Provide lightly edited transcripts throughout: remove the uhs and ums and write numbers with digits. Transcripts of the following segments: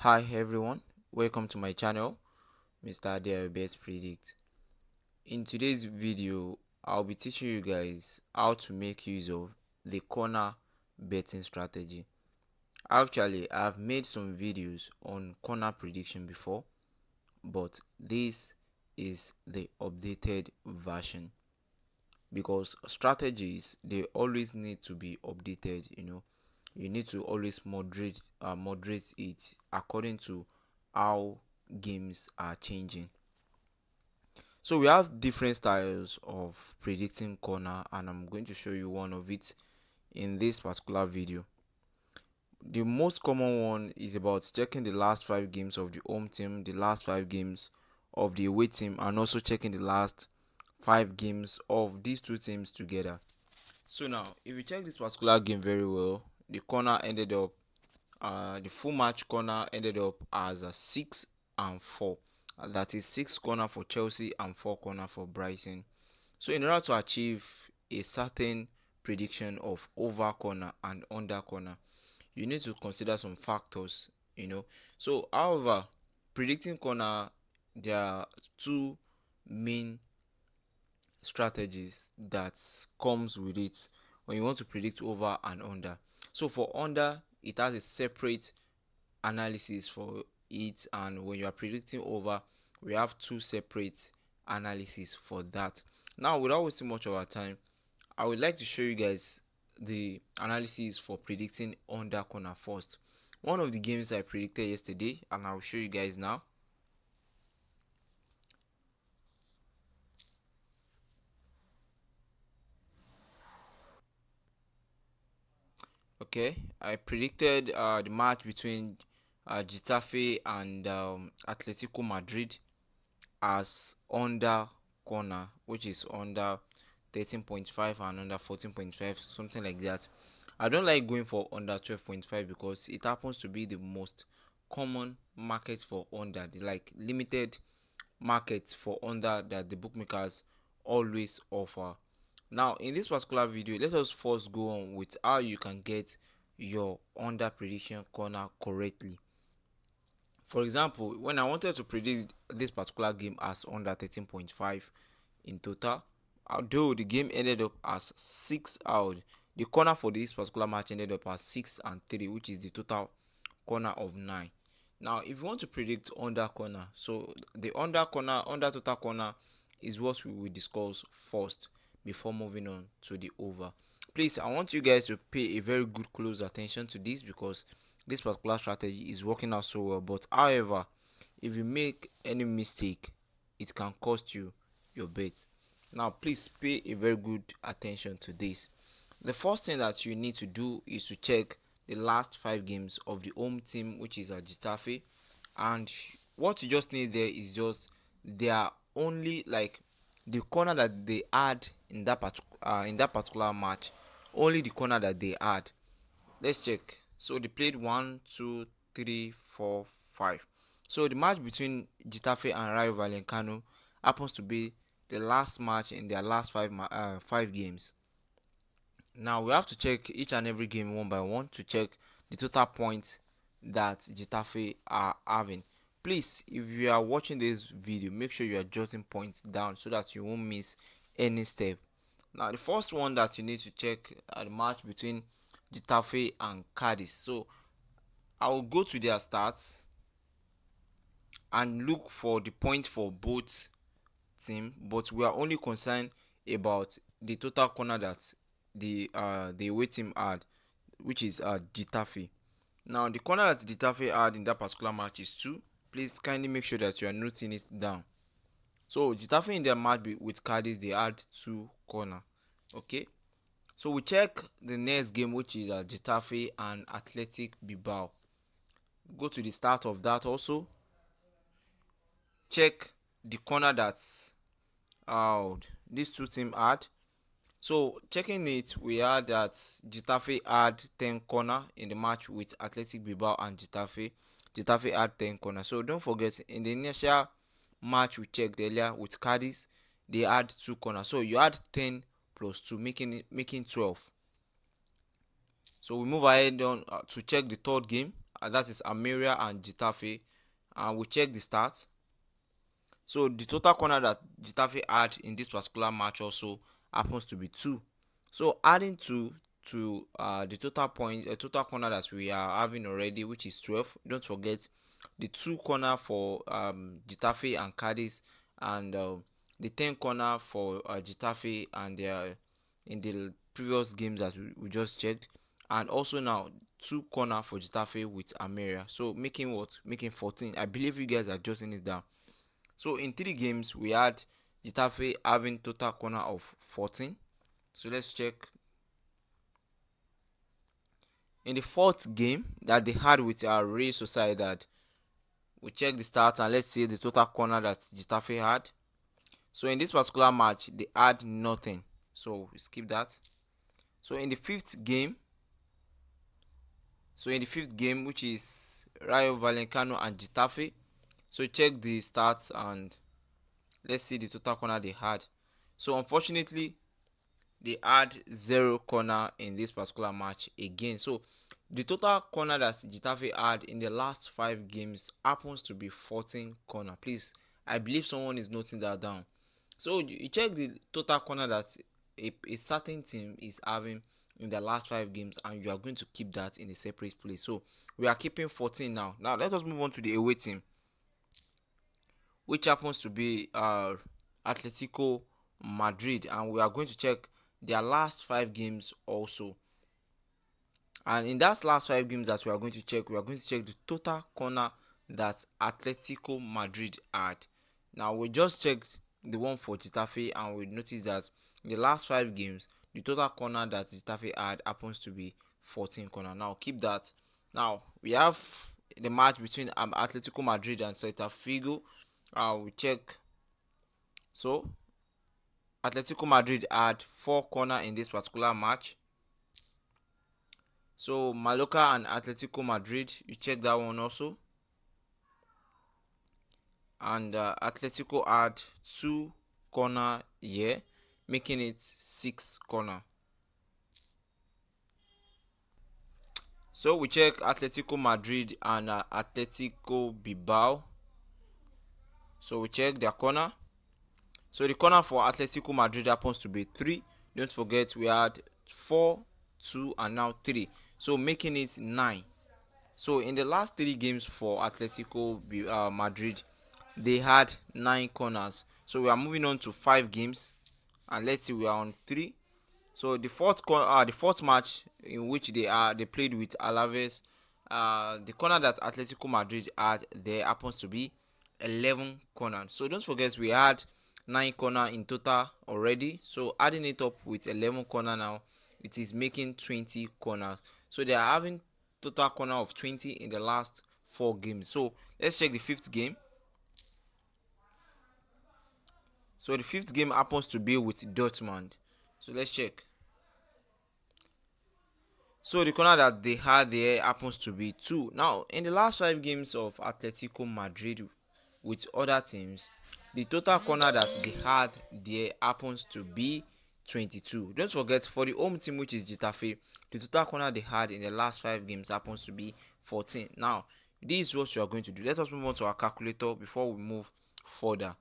Hi everyone, welcome to my channel, Mr. Best Predict. In today's video, I'll be teaching you guys how to make use of the corner betting strategy. Actually, I've made some videos on corner prediction before, but this is the updated version because strategies they always need to be updated. You need to always moderate it according to how games are changing. So we have different styles of predicting corner, and I'm going to show you one of it in this particular video. The most common one is about checking the last 5 games of the home team, the last 5 games of the away team, and also checking the last 5 games of these two teams together. So now, if you check this particular game very well, the corner ended up, the full match corner ended up as a 6 and 4. That is 6 corner for Chelsea and 4 corner for Brighton. So in order to achieve a certain prediction of over corner and under corner, you need to consider some factors. So however, predicting corner, there are two main strategies that comes with it when you want to predict over and under. So for under, it has a separate analysis for it, and when you are predicting over, we have two separate analysis for that. Now, without wasting much of our time, I would like to show you guys the analysis for predicting under corner first. One of the games I predicted yesterday, and I'll show you guys now. Okay, I predicted the match between Getafe and Atletico Madrid as under corner, which is under 13.5 and under 14.5, something like that. I don't like going for under 12.5 because it happens to be the most common market for under, the like limited market for under that the bookmakers always offer. Now, in this particular video, let us first go on with how you can get your under prediction corner correctly. For example, when I wanted to predict this particular game as under 13.5 in total, although the game ended up as 6 out, the corner for this particular match ended up as 6 and 3, which is the total corner of 9. Now, if you want to predict under corner, so the under corner, under total corner is what we will discuss first before moving on to the over. Please, I want you guys to pay a very good close attention to this because this particular strategy is working out so well. But however, if you make any mistake, it can cost you your bet. Now, please pay a very good attention to this. The first thing that you need to do is to check the last 5 games of the home team, which is at Getafe, and what you just need there is just their only like the corner that they had in that particular match, only the corner that they had. Let's check. So they played 1, 2, 3, 4, 5. So the match between Getafe and Rayo Vallecano happens to be the last match in their last 5 games. Now we have to check each and every game one by one to check the total points that Getafe are having. Please, if you are watching this video, make sure you are jotting points down so that you won't miss any step. Now the first one that you need to check are the match between Getafe and Cadiz. So I will go to their stats and look for the points for both team, but we are only concerned about the total corner that the away team had, which is Getafe. Now the corner that Getafe had in that particular match is 2. Please kindly make sure that you are noting it down. So Getafe in their match with Cadiz, they had 2 corner. Okay. So we check the next game, which is Getafe and Athletic Bilbao. Go to the start of that also. Check the corner that these two teams had. So checking it, we had that Getafe had 10 corner in the match with Athletic Bilbao and Getafe. Getafe had 10 corner. So don't forget, in the initial match we checked earlier with Cadiz, they had 2 corner. So you had 10 plus 2, making 12. So we move ahead on to check the third game. that is Almeria and Getafe, and we check the stats. So the total corner that Getafe had in this particular match also happens to be 2. So adding 2 to the total point, total corner that we are having already, which is 12. Don't forget the 2 corner for Getafe and Cadiz, and the 10 corner for Getafe and in the previous games that we just checked, and also now 2 corner for Getafe with Almeria. So making what? Making 14. I believe you guys are jotting it down. So in 3 games, we had Getafe having total corner of 14. So let's check. In the 4th game that they had with our Real Sociedad, we check the stats and let's see the total corner that Getafe had. So in this particular match, they had nothing. So we skip that. So in the 5th game, which is Rayo Vallecano and Getafe, so check the stats and let's see the total corner they had. So unfortunately, they had 0 corner in this particular match again. So the total corner that Getafe had in the last 5 games happens to be 14 corner. Please, I believe someone is noting that down. So you check the total corner that a certain team is having in the last 5 games, and you are going to keep that in a separate place. So we are keeping 14 now. Now let us move on to the away team, which happens to be Atletico Madrid, and we are going to check their last 5 games also. And in that last 5 games that we are going to check the total corner that Atletico Madrid had. Now we just checked the one for Getafe, and we noticed that in the last 5 games, the total corner that Getafe had happens to be 14 corner. Now keep that. Now we have the match between Atletico Madrid and Celta Vigo. We check. So Atletico Madrid had 4 corner in this particular match. So Mallorca and Atletico Madrid, you check that one also. And Atletico had 2 corner here, making it 6 corner. So we check Atletico Madrid and Atletico Bilbao. So we check their corner. So the corner for Atletico Madrid happens to be 3. Don't forget we had 4, 2, and now 3. So making it 9. So in the last 3 games for Atletico Madrid, they had 9 corners. So we are moving on to 5 games, and let's see, we are on 3. So the fourth match in which they played with Alaves, the corner that Atletico Madrid had there happens to be 11 corners. So don't forget we had 9 corner in total already. So adding it up with 11 corner now, it is making 20 corners. So they are having total corner of 20 in the last 4 games. So let's check the 5th game. So the 5th game happens to be with Dortmund. So let's check. So the corner that they had there happens to be 2. Now, in the last 5 games of Atletico Madrid with other teams, the total corner that they had there happens to be 22. Don't forget, for the home team, which is Getafe, the total corner they had in the last 5 games happens to be 14. Now, this is what you are going to do. Let us move on to our calculator before we move further.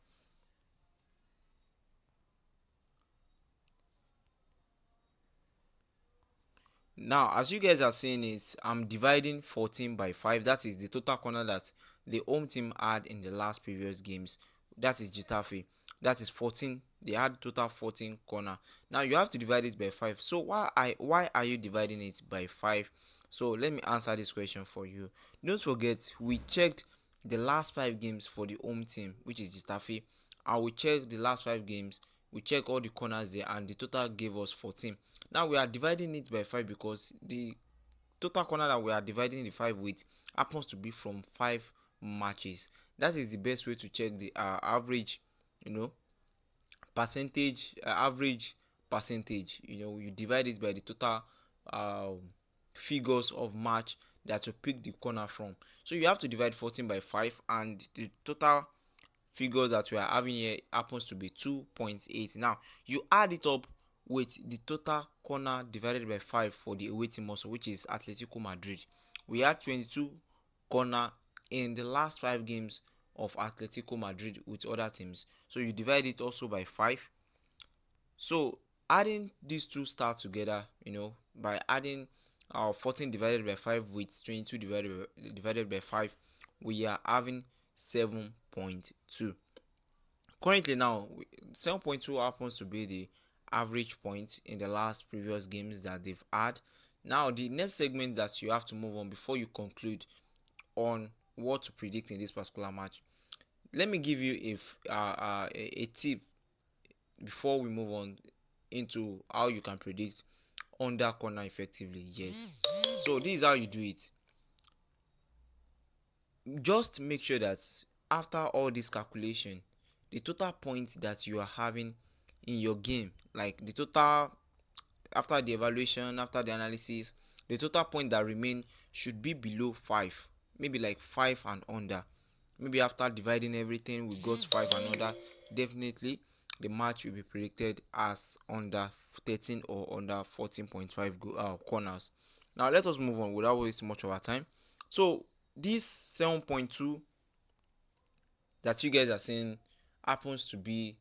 Now, as you guys are seeing it, I'm dividing 14 by 5. That is the total corner that the home team had in the last previous games. That is Getafe. That is 14. They had total 14 corner. Now you have to divide it by 5. So why are you dividing it by 5? So let me answer this question for you. Don't forget, we checked the last 5 games for the home team, which is Getafe, and we checked the last 5 games. We checked all the corners there, and the total gave us 14. Now we are dividing it by 5 because the total corner that we are dividing the 5 with happens to be from 5 matches. That is the best way to check the average, percentage, average percentage. You divide it by the total um, figures of match that you pick the corner from. So you have to divide 14 by 5, and the total figure that we are having here happens to be 2.8. Now you add it up with the total corner divided by 5 for the away team also, which is Atletico Madrid. We had 22 corner in the last 5 games of Atletico Madrid with other teams. So you divide it also by 5. So adding these two stats together, by adding 14 divided by 5 with 22 divided by 5, we are having 7.2. Currently now, 7.2 happens to be the average point in the last previous games that they've had. Now the next segment that you have to move on before you conclude on what to predict in this particular match, let me give you a tip before we move on into how you can predict under corner effectively. Yes, so this is how you do it. Just make sure that after all this calculation, the total points that you are having in your game, like the total after the evaluation, after the analysis, the total point that remain should be below 5, maybe like 5 and under. Maybe after dividing everything we got 5 and under, definitely the match will be predicted as under 13 or under 14.5 corners. Now let us move on without wasting much of our time. So this 7.2 that you guys are saying happens to be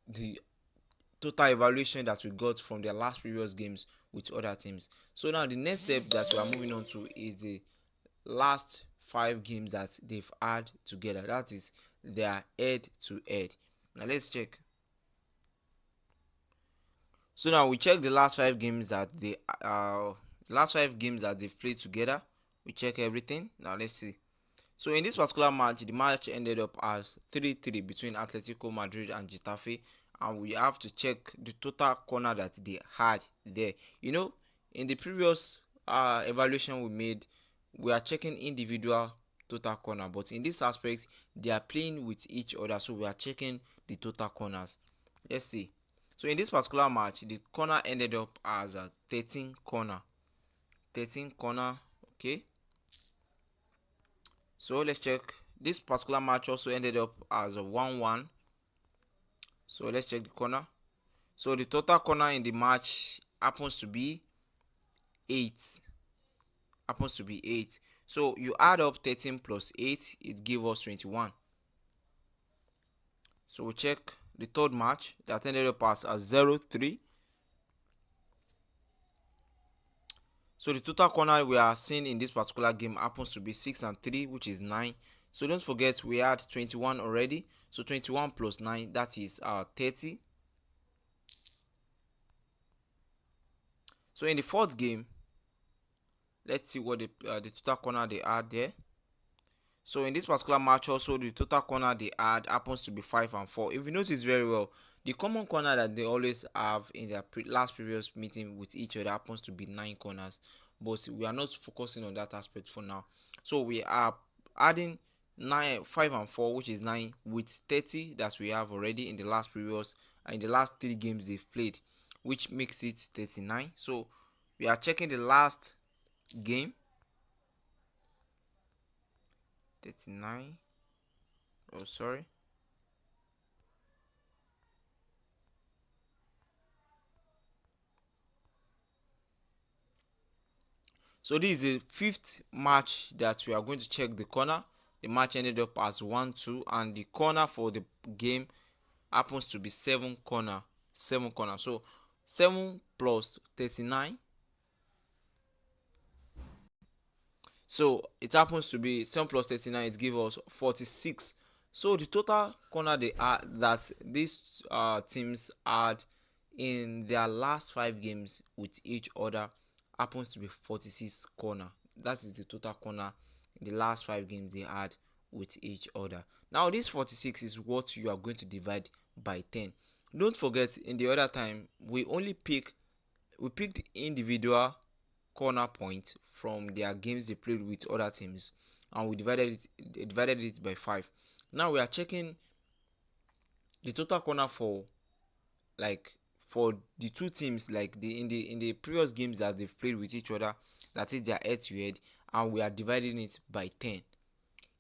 the total evaluation that we got from their last previous games with other teams. So now the next step that we are moving on to is the last 5 games that they've had together. That is their head to head. Now let's check. So now we check the last 5 games that they've played together. We check everything. Now let's see. So in this particular match, the match ended up as 3-3 between Atletico Madrid and Getafe, and we have to check the total corner that they had there. In the previous evaluation we made, we are checking individual total corner, but in this aspect, they are playing with each other, so we are checking the total corners. Let's see. So in this particular match, the corner ended up as a 13 corner. 13 corner, okay. So let's check. This particular match also ended up as a 1-1. So let's check the corner. So the total corner in the match happens to be 8. So you add up 13 plus 8, it gives us 21. So we check the third match that ended up as a 0-3. So the total corner we are seeing in this particular game happens to be 6 and 3, which is 9. So don't forget we had 21 already. So 21 plus 9, that is 30. So in the fourth game, let's see what the total corner they had there. So in this particular match also, the total corner they had happens to be 5 and 4. If you notice very well, the common corner that they always have in their last previous meeting with each other happens to be 9 corners, but we are not focusing on that aspect for now. So we are adding 5 and 4, which is 9, with 30 that we have already in the last previous in the last 3 games they've played, which makes it 39. So we are checking the last game. 39. Oh, sorry. So this is the fifth match that we are going to check the corner. The match ended up as 1-2, and the corner for the game happens to be 7 corner. 7 corner. So 7 plus 39. So it happens to be 7 plus 39. It gives us 46. So the total corner they are that these teams had in their last 5 games with each other happens to be 46 corner. That is the total corner in the last 5 games they had with each other. Now this 46 is what you are going to divide by 10. Don't forget, in the other time we picked individual corner point from their games they played with other teams, and we divided it by 5. Now we are checking the total corner for like for the two teams, like the previous games that they've played with each other, that is their head to head, and we are dividing it by 10.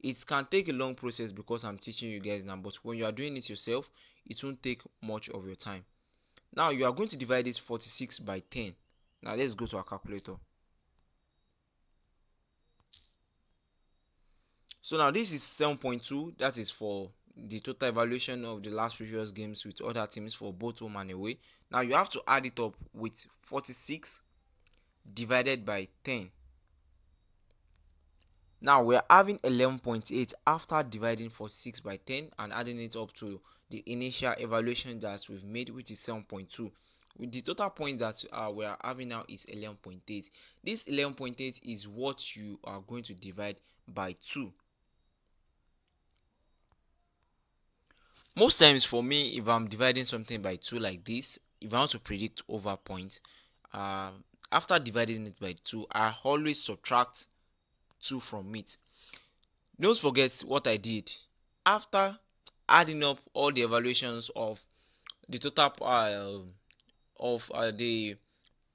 It can take a long process because I'm teaching you guys now, but when you are doing it yourself, it won't take much of your time. Now you are going to divide this 46 by 10. Now let's go to our calculator. So now this is 7.2. That is for the total evaluation of the last previous games with other teams for both home and away. Now you have to add it up with 46 divided by 10. Now we are having 11.8 after dividing 46 by 10 and adding it up to the initial evaluation that we've made, which is 7.2. With the total point that we are having now is 11.8. This 11.8 is what you are going to divide by 2. Most times for me, if I'm dividing something by 2 like this, if I want to predict over point, uh, after dividing it by 2, I always subtract 2 from it. Don't forget what I did. After adding up all the evaluations of the total of the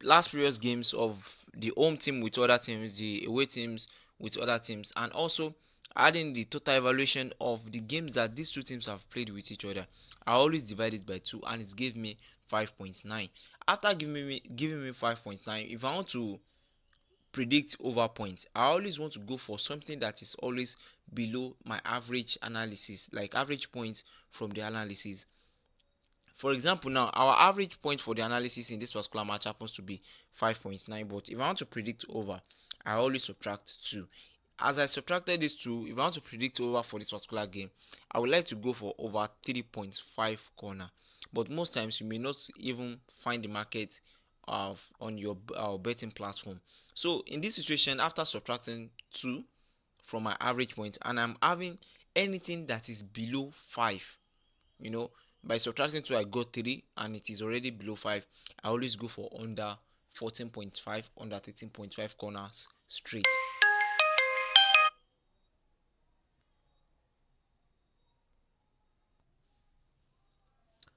last previous games of the home team with other teams, the away teams with other teams, and also adding the total evaluation of the games that these two teams have played with each other, I always divide it by 2 and it gave me 5.9. After giving me 5.9, if I want to predict over points, I always want to go for something that is always below my average analysis, like average points from the analysis. For example, now our average point for the analysis in this particular match happens to be 5.9, but if I want to predict over, I always subtract 2. As I subtracted these 2, if I want to predict over for this particular game, I would like to go for over 3.5 corner. But most times you may not even find the market on your betting platform. So in this situation, after subtracting 2 from my average point and I'm having anything that is below 5, you know, by subtracting 2 I got 3 and it is already below 5, I always go for under 14.5, under 13.5 corners straight.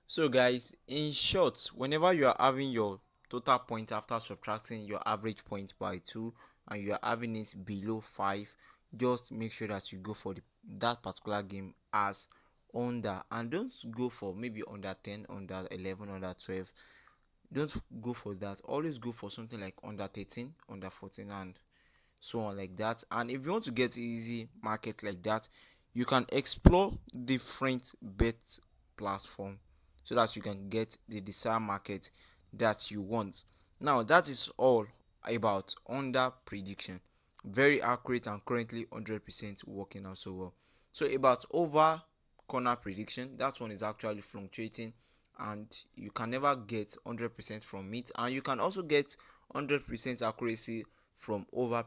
So guys, in short, whenever you are having your total point after subtracting your average point by 2 and you are having it below 5, just make sure that you go for that particular game as under, and don't go for maybe under 10, under 11, under 12. Don't go for that. Always go for something like under 13, under 14, and so on like that. And if you want to get easy market like that, you can explore different bet platform so that you can get the desired market that you want. Now that is all about under prediction. Very accurate and currently 100% working out so well. So about over corner prediction, that one is actually fluctuating and you can never get 100% from it, and you can also get 100% accuracy from over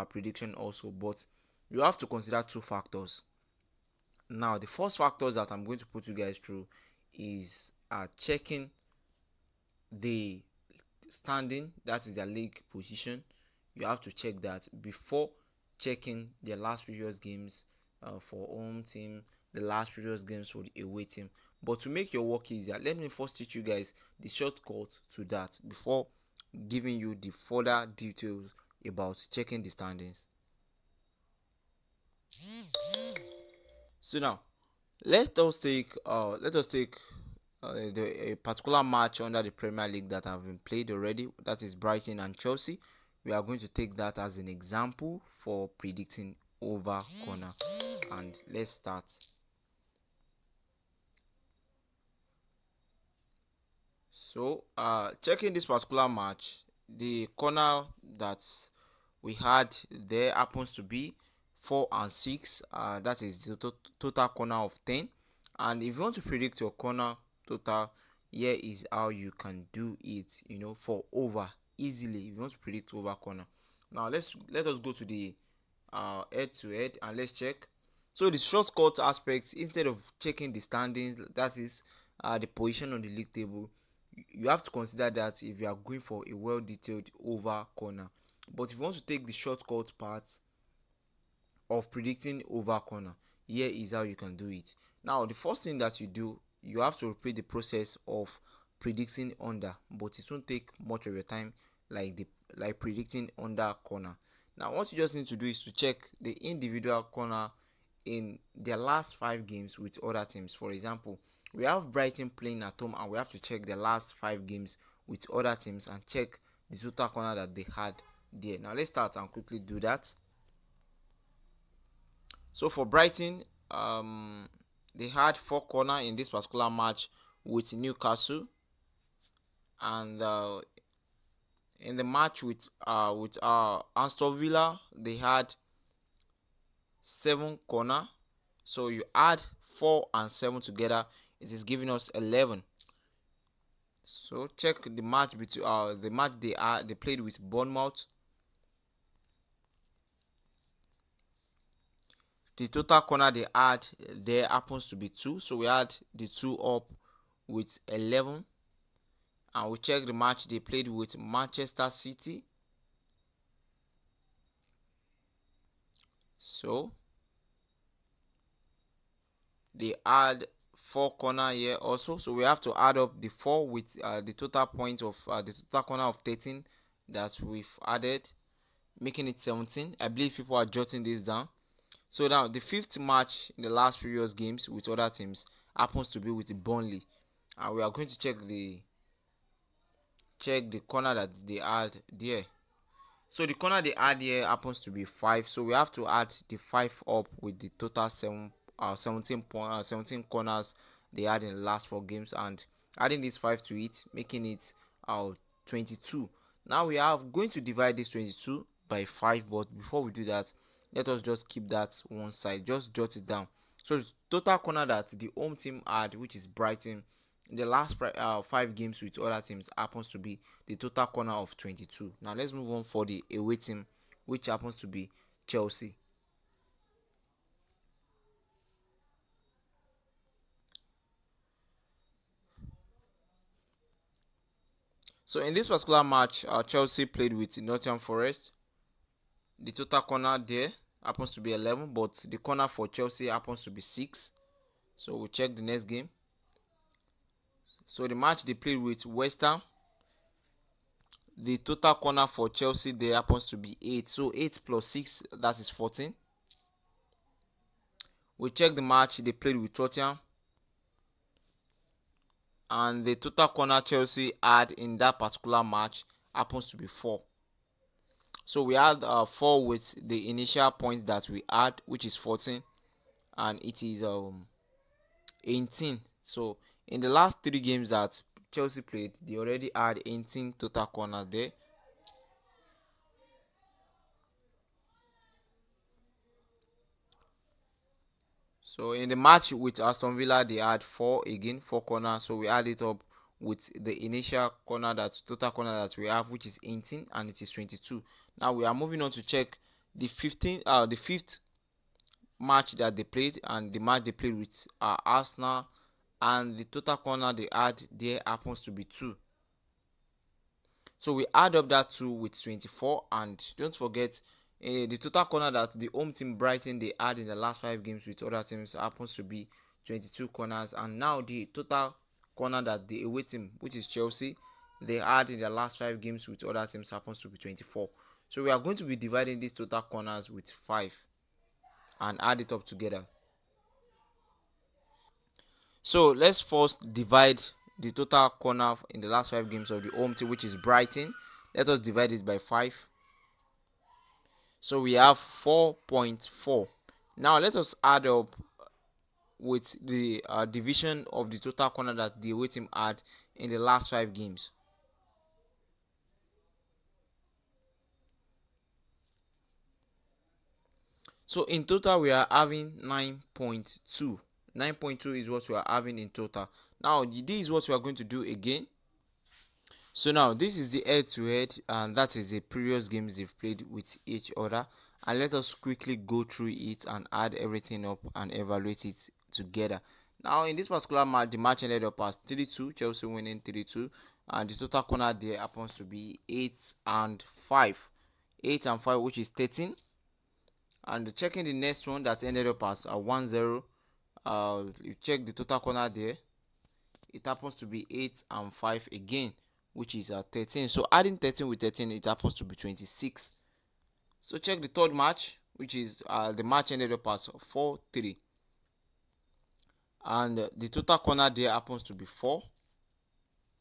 prediction also, but you have to consider two factors. Now the first factors that I'm going to put you guys through is checking the standing, that is their league position. You have to check that before checking their last previous games for home team, the last previous games for the away team. But to make your work easier, let me first teach you guys the shortcut to that before giving you the further details about checking the standings. So now let us take a particular match under the Premier League that have been played already, that is Brighton and Chelsea. We are going to take that as an example for predicting over corner, and let's start. So checking this particular match, the corner that we had there happens to be 4 and 6. That is the total corner of 10. And if you want to predict your corner total, here is how you can do it, for over easily. If you want to predict over corner, now let us go to the head to head and let's check. So the shortcut aspect, instead of checking the standings, that is the position on the league table, you have to consider that if you are going for a well detailed over corner. But if you want to take the shortcut part of predicting over corner, here is how you can do it. Now the first thing that you do, you have to repeat the process of predicting under, but it won't take much of your time like predicting under corner. Now what you just need to do is to check the individual corner in their last 5 games with other teams. For example, we have Brighton playing at home and we have to check the last 5 games with other teams and check the total corner that they had there. Now let's start and quickly do that. So for Brighton, they had 4 corner in this particular match with Newcastle, and in the match with Aston Villa, they had 7 corner. So you add 4 and 7 together, it is giving us 11. So check the match between the match they played with Bournemouth. The total corner they had there happens to be 2, so we add the 2 up with 11. And we check the match they played with Manchester City. So they add 4 corner here also, so we have to add up the 4 with the total point of the total corner of 13 that we've added, making it 17. I believe people are jotting this down. So now the fifth match in the last previous games with other teams happens to be with Burnley, and we are going to check the corner that they had there. So the corner they add here happens to be 5, so we have to add the 5 up with the total 17 corners they had in the last 4 games, and adding this 5 to it, making it 22. Now we are going to divide this 22 by 5, but before we do that, let us just keep that one side, just jot it down. So the total corner that the home team had, which is Brighton, in the last 5 games with other teams, happens to be the total corner of 22. Now let's move on for the away team, which happens to be Chelsea. So in this particular match, Chelsea played with Nottingham Forest. The total corner there happens to be 11, but the corner for Chelsea happens to be 6. So we'll check the next game. So the match they played with West Ham, the total corner for Chelsea there happens to be 8. So 8 plus 6, that is 14. We check the match they played with Tottenham, and the total corner Chelsea had in that particular match happens to be 4. So we had 4 with the initial point that we had, which is 14, and it is 18. So in the last 3 games that Chelsea played, they already had 18 total corner there. So in the match with Aston Villa, they had 4 again, 4 corners. So we add it up with the initial corner, that total corner that we have, which is 18, and it is 22. Now we are moving on to check the fifth match that they played, and the match they played with Arsenal, and the total corner they had there happens to be 2. So we add up that 2 with 24, and don't forget the total corner that the home team Brighton they had in the last 5 games with other teams happens to be 22 corners, and now the total corner that the away team, which is Chelsea, they had in the last 5 games with other teams happens to be 24. So we are going to be dividing these total corners with 5 and add it up together. So let's first divide the total corner in the last 5 games of the home team, which is Brighton. Let us divide it by 5. So we have 4.4. Now let us add up with the division of the total corner that the away team had in the last 5 games. So in total we are having 9.2. 9.2 is what we are having in total. Now this is what we are going to do again. So now this is the head to head, and that is the previous games they've played with each other, and let us quickly go through it and add everything up and evaluate it together. Now in this particular match, the match ended up as 3-2, Chelsea winning 3-2, and the total corner there happens to be 8 and 5. 8 and 5, which is 13. And checking the next one that ended up as a 1-0, you check the total corner there, it happens to be 8 and 5 again, which is 13. So adding 13 with 13, it happens to be 26. So check the third match, which is the match ended up as 4-3, and the total corner there happens to be 4.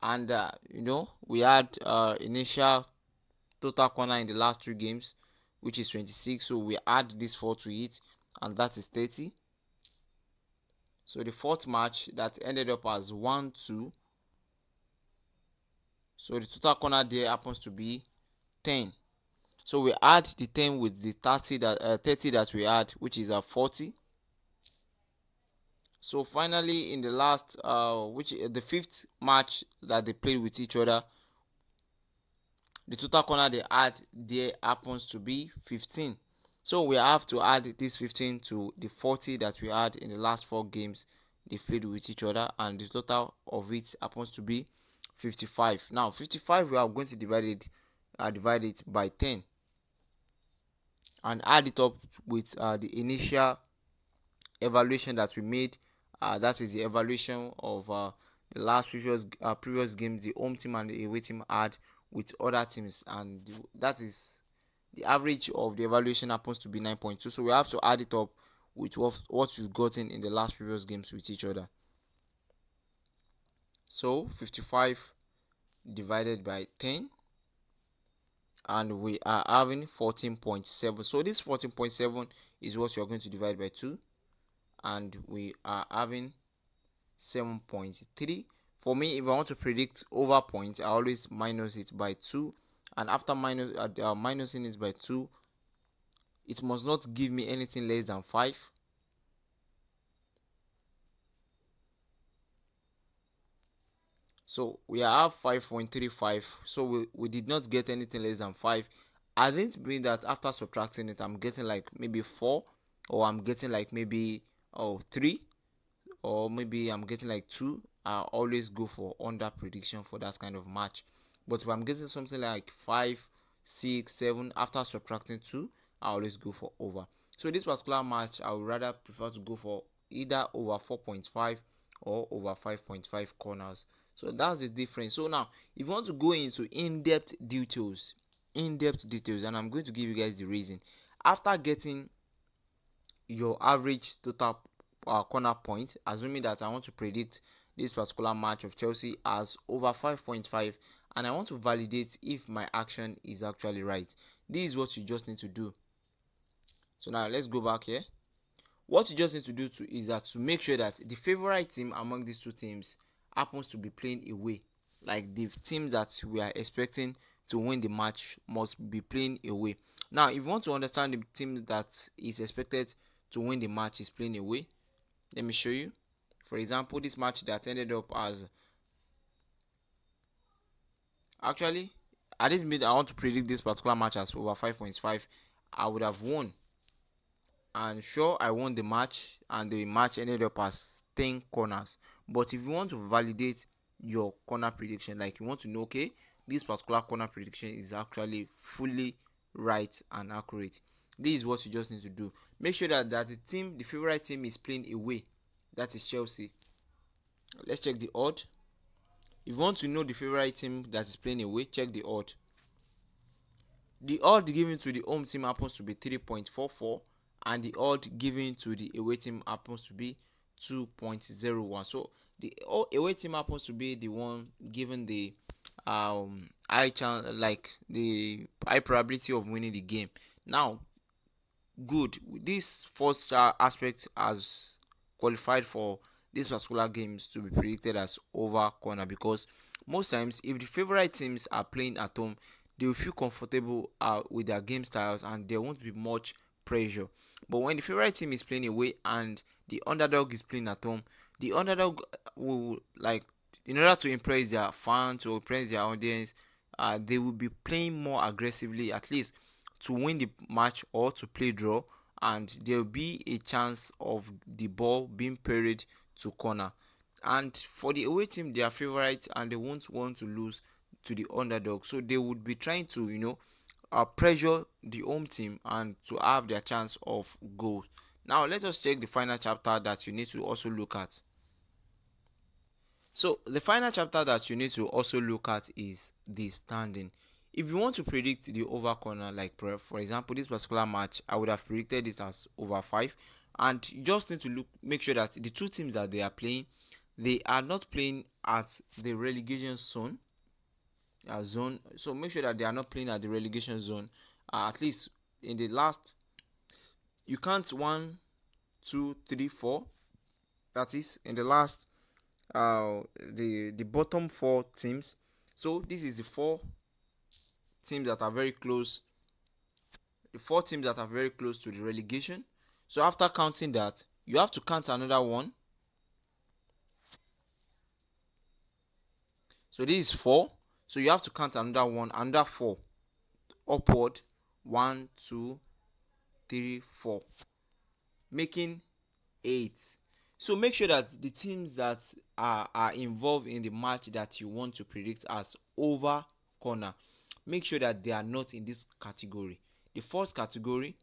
And we had initial total corner in the last 3 games, which is 26. So we add this 4 to it, and that is 30. So the fourth match that ended up as 1-2. So the total corner there happens to be 10. So we add the 10 with the 30 that we had, which is a 40. So finally, in the last, which the fifth match that they played with each other, the total corner they add there happens to be 15. So we have to add this 15 to the 40 that we had in the last 4 games they played with each other, and the total of it happens to be 55. Now 55, we are going to divide it by 10 and add it up with the initial evaluation that we made. That is the evaluation of the last previous games the home team and the away team had with other teams, and that is the average of the evaluation happens to be 9.2. So we have to add it up with what we've gotten in the last previous games with each other. So 55 divided by 10, and we are having 14.7. So this 14.7 is what you're going to divide by 2, and we are having 7.3. For me, if I want to predict over points, I always minus it by 2, and after minusing it by 2, it must not give me anything less than 5. So we have 5.35. So we did not get anything less than 5. I didn't mean that after subtracting it I'm getting like maybe 4, or I'm getting like maybe 3, or maybe I'm getting like 2. I always go for under prediction for that kind of match. But if I'm getting something like 5, 6, 7 after subtracting 2, I always go for over. So this particular match, I would rather prefer to go for either over 4.5 or over 5.5 corners. So that's the difference. So now, if you want to go into in-depth details, and I'm going to give you guys the reason. After getting your average total corner point, assuming that I want to predict this particular match of Chelsea as over 5.5, and I want to validate if my action is actually right, this is what you just need to do. So now let's go back here. What you just need to do is that to make sure that the favorite team among these two teams happens to be playing away. Like the team that we are expecting to win the match must be playing away. Now, if you want to understand the team that is expected to win the match is playing away, let me show you. For example, this match that ended up as, actually, at this minute I want to predict this particular match as over 5.5, I would have won. And sure, I won the match, and the match ended up as 10 corners. But if you want to validate your corner prediction, like you want to know, okay, this particular corner prediction is actually fully right and accurate, this is what you just need to do. Make sure that the favorite team is playing away, that is Chelsea. Let's check the odd. If you want to know the favorite team that is playing away, check the odd. The odd given to the home team happens to be 3.44, and the odd given to the away team happens to be 2.01. So the away team happens to be the one given the high chance, like the high probability of winning the game. Now, good, this first aspect has qualified for this particular games to be predicted as over corner, because most times if the favorite teams are playing at home, they will feel comfortable with their game styles and there won't be much pressure. But when the favorite team is playing away and the underdog is playing at home, the underdog will, like, in order to impress their fans or impress their audience, they will be playing more aggressively, at least to win the match or to play draw, and there will be a chance of the ball being parried to corner. And for the away team, they are favorite and they won't want to lose to the underdog, so they would be trying to pressure the home team and to have their chance of goal. Now let us check the final chapter that you need to also look at. So the final chapter that you need to also look at is the standing. If you want to predict the over corner, like for example this particular match, I would have predicted it as over 5, and you just need to make sure that the two teams that they are playing, they are not playing at the relegation zone. So make sure that they are not playing at the relegation zone. At least in the last you count 1, 2, 3, 4. That is in the last the bottom four teams. So this is the teams that are very close four teams that are very close to the relegation. So after counting that, you have to count another one. So this is 4. So you have to count another one, another 4 upward. 1, 2, 3, 4, making 8. So make sure that the teams that are involved in the match that you want to predict as over corner, make sure that they are not in this category. The first category,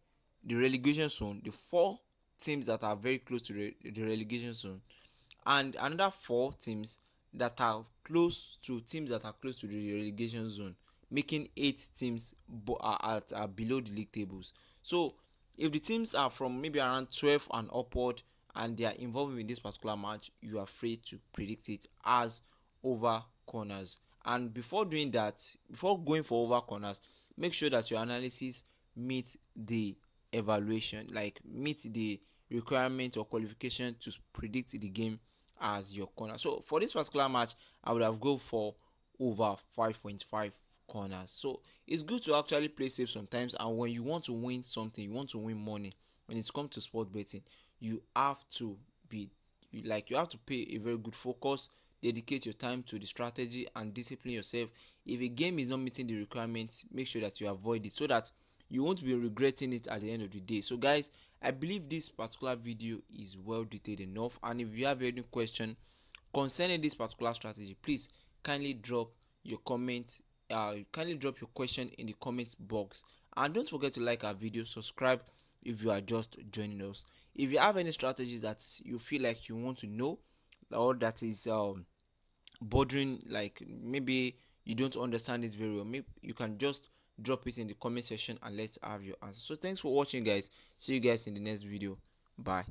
the relegation zone, the 4 teams that are very close to the relegation zone, and another 4 teams that are close to the relegation zone, making 8 teams are below the league tables. So if the teams are from maybe around 12 and upward and they are involved in this particular match, you are free to predict it as over corners. And before doing that, before going for over corners, make sure that your analysis meet the evaluation, like meet the requirement or qualification to predict the game as your corner. So for this particular match, I would have go for over 5.5 corners. So it's good to actually play safe sometimes, and when you want to win something, you want to win money. When it comes to sport betting, you have to be you have to pay a very good focus, dedicate your time to the strategy and discipline yourself. If a game is not meeting the requirements, make sure that you avoid it so that you won't be regretting it at the end of the day. So guys, I believe this particular video is well detailed enough, and if you have any question concerning this particular strategy, please kindly drop your comment kindly drop your question in the comment box, and don't forget to like our video, subscribe if you are just joining us. If you have any strategies that you feel like you want to know, or that is bothering, like maybe you don't understand it very well, maybe you can just drop it in the comment section and let's have your answer. So thanks for watching guys, see you guys in the next video. Bye.